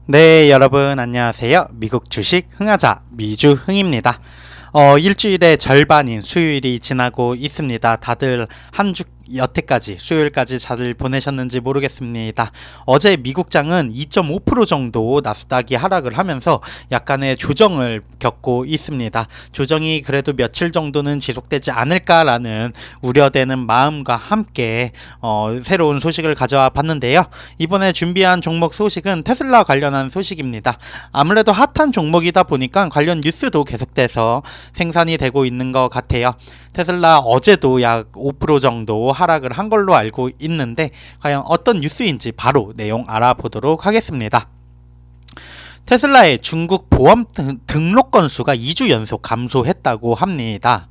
네, 여러분 안녕하세요. 미국 주식 흥하자 미주흥입니다. 일주일의 절반인 수요일이 지나고 있습니다. 다들 한 주 여태까지 수요일까지 잘 보내셨는지 모르겠습니다. 어제 미국장은 2.5% 정도 나스닥이 하락을 하면서 약간의 조정을 겪고 있습니다. 조정이 그래도 며칠 정도는 지속되지 않을까라는 우려되는 마음과 함께 새로운 소식을 가져와 봤는데요. 이번에 준비한 종목 소식은 테슬라 관련한 소식입니다. 아무래도 핫한 종목이다 보니까 관련 뉴스도 계속돼서 생산이 되고 있는 것 같아요. 테슬라 어제도 약 5% 정도 하락을 한 걸로 알고 있는데 과연 어떤 뉴스인지 바로 내용 알아보도록 하겠습니다. 테슬라의 중국 보험 등록 건수가 2주 연속 감소했다고 합니다.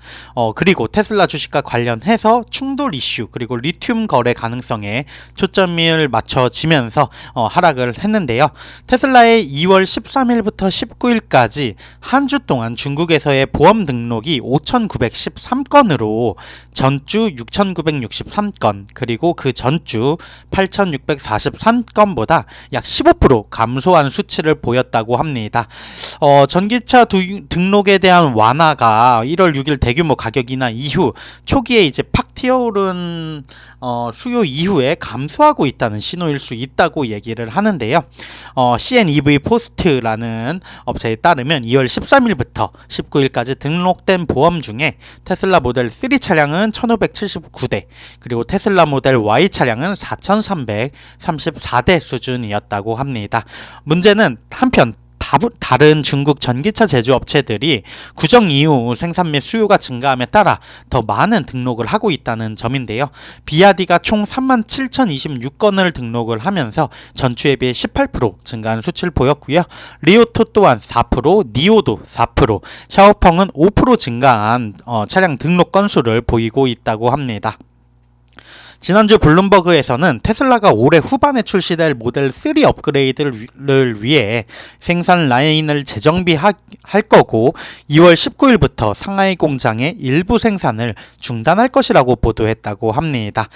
그리고 테슬라 주식과 관련해서 충돌 이슈 그리고 리튬 거래 가능성에 초점을 맞춰지면서 하락을 했는데요. 테슬라의 2월 13일부터 19일까지 한 주 동안 중국에서의 보험 등록이 5,913건으로 전주 6,963건 그리고 그 전주 8,643건보다 약 15% 감소한 수치를 보였다고 합니다. 전기차 등록에 대한 완화가 1월 6일 대규모 가격 인하 이후 초기에 이제 팍 튀어오른 수요 이후에 감소하고 있다는 신호일 수 있다고 얘기를 하는데요. CNEV 포스트라는 업체에 따르면 2월 13일부터 19일까지 등록된 보험 중에 테슬라 모델 3 차량은 1579대 그리고 테슬라 모델 Y 차량은 4334대 수준이었다고 합니다. 문제는 한편 다른 중국 전기차 제조업체들이 구정 이후 생산 및 수요가 증가함에 따라 더 많은 등록을 하고 있다는 점인데요. 비아디가 총 37,026건을 등록을 하면서 전주에 비해 18% 증가한 수치를 보였고요. 리오토 또한 4%, 니오도 4%, 샤오펑은 5% 증가한 차량 등록 건수를 보이고 있다고 합니다. 지난주 블룸버그에서는 테슬라가 올해 후반에 출시될 모델 3 업그레이드를 위해 생산 라인을 재정비할 거고 2월 19일부터 상하이 공장의 일부 생산을 중단할 것이라고 보도했다고 합니다.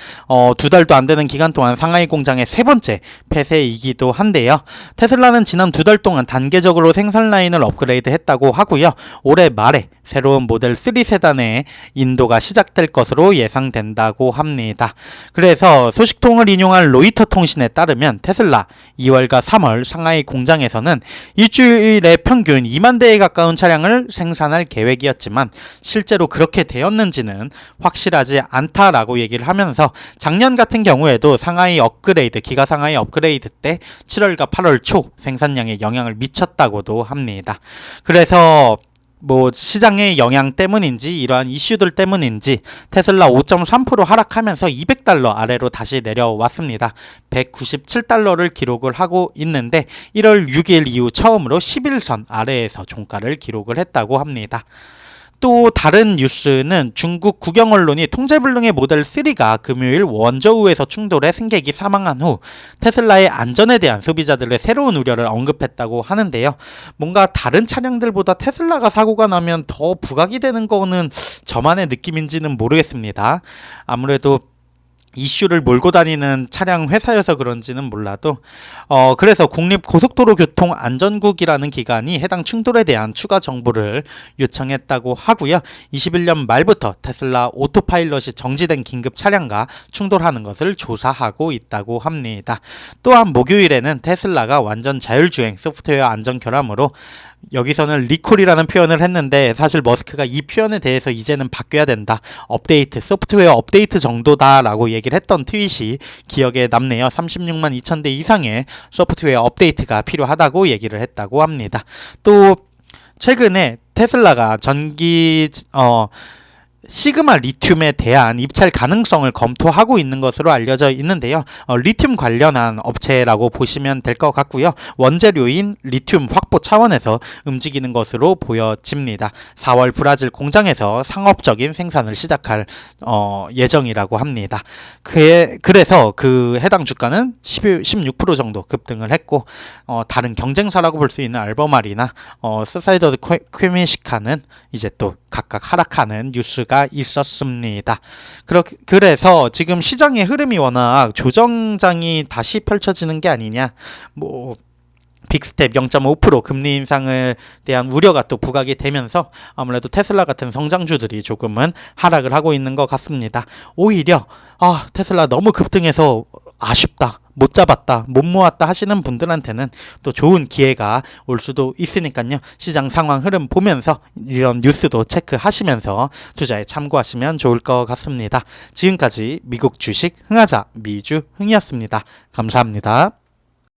두 달도 안 되는 기간 동안 상하이 공장의 세 번째 폐쇄이기도 한데요. 테슬라는 지난 두 달 동안 단계적으로 생산 라인을 업그레이드 했다고 하고요. 올해 말에 새로운 모델 3 세단의 인도가 시작될 것으로 예상된다고 합니다. 그래서 소식통을 인용한 로이터 통신에 따르면 테슬라 2월과 3월 상하이 공장에서는 일주일에 평균 2만 대에 가까운 차량을 생산할 계획이었지만 실제로 그렇게 되었는지는 확실하지 않다라고 얘기를 하면서 작년 같은 경우에도 상하이 업그레이드, 기가 상하이 업그레이드 때 7월과 8월 초 생산량에 영향을 미쳤다고도 합니다. 그래서 시장의 영향 때문인지 이러한 이슈들 때문인지 테슬라 5.3% 하락하면서 $200 아래로 다시 내려왔습니다. $197를 기록을 하고 있는데 1월 6일 이후 처음으로 11선 아래에서 종가를 기록을 했다고 합니다. 또 다른 뉴스는 중국 국영 언론이 통제불능의 모델 3가 금요일 원저우에서 충돌해 승객이 사망한 후 테슬라의 안전에 대한 소비자들의 새로운 우려를 언급했다고 하는데요. 뭔가 다른 차량들보다 테슬라가 사고가 나면 더 부각이 되는 거는 저만의 느낌인지는 모르겠습니다. 아무래도 이슈를 몰고 다니는 차량 회사여서 그런지는 몰라도 그래서 국립고속도로교통안전국이라는 기관이 해당 충돌에 대한 추가 정보를 요청했다고 하고요. 21년 말부터 테슬라 오토파일럿이 정지된 긴급 차량과 충돌하는 것을 조사하고 있다고 합니다. 또한 목요일에는 테슬라가 완전 자율주행 소프트웨어 안전 결함으로 여기서는 리콜이라는 표현을 했는데 사실 머스크가 이 표현에 대해서 이제는 바뀌어야 된다. 업데이트, 소프트웨어 업데이트 정도다라고 얘기를 했던 트윗이 기억에 남네요. 36만 2천 대 이상의 소프트웨어 업데이트가 필요하다고 얘기를 했다고 합니다. 또 최근에 테슬라가 시그마 리튬에 대한 입찰 가능성을 검토하고 있는 것으로 알려져 있는데요. 리튬 관련한 업체라고 보시면 될 것 같고요. 원재료인 리튬 확보 차원에서 움직이는 것으로 보여집니다. 4월 브라질 공장에서 상업적인 생산을 시작할 예정이라고 합니다. 그래서 그 해당 주가는 16% 정도 급등을 했고 다른 경쟁사라고 볼 수 있는 알버마리나 스사이더 퀘미시카는 이제 또 각각 하락하는 뉴스가 있었습니다. 그래서 지금 시장의 흐름이 워낙 조정장이 다시 펼쳐지는 게 아니냐, 빅스텝 0.5% 금리 인상을 대한 우려가 또 부각이 되면서 아무래도 테슬라 같은 성장주들이 조금은 하락을 하고 있는 것 같습니다. 오히려 테슬라 너무 급등해서 아쉽다, 못 잡았다, 못 모았다 하시는 분들한테는 또 좋은 기회가 올 수도 있으니까요. 시장 상황 흐름 보면서 이런 뉴스도 체크하시면서 투자에 참고하시면 좋을 것 같습니다. 지금까지 미국 주식 흥하자 미주 흥이었습니다. 감사합니다.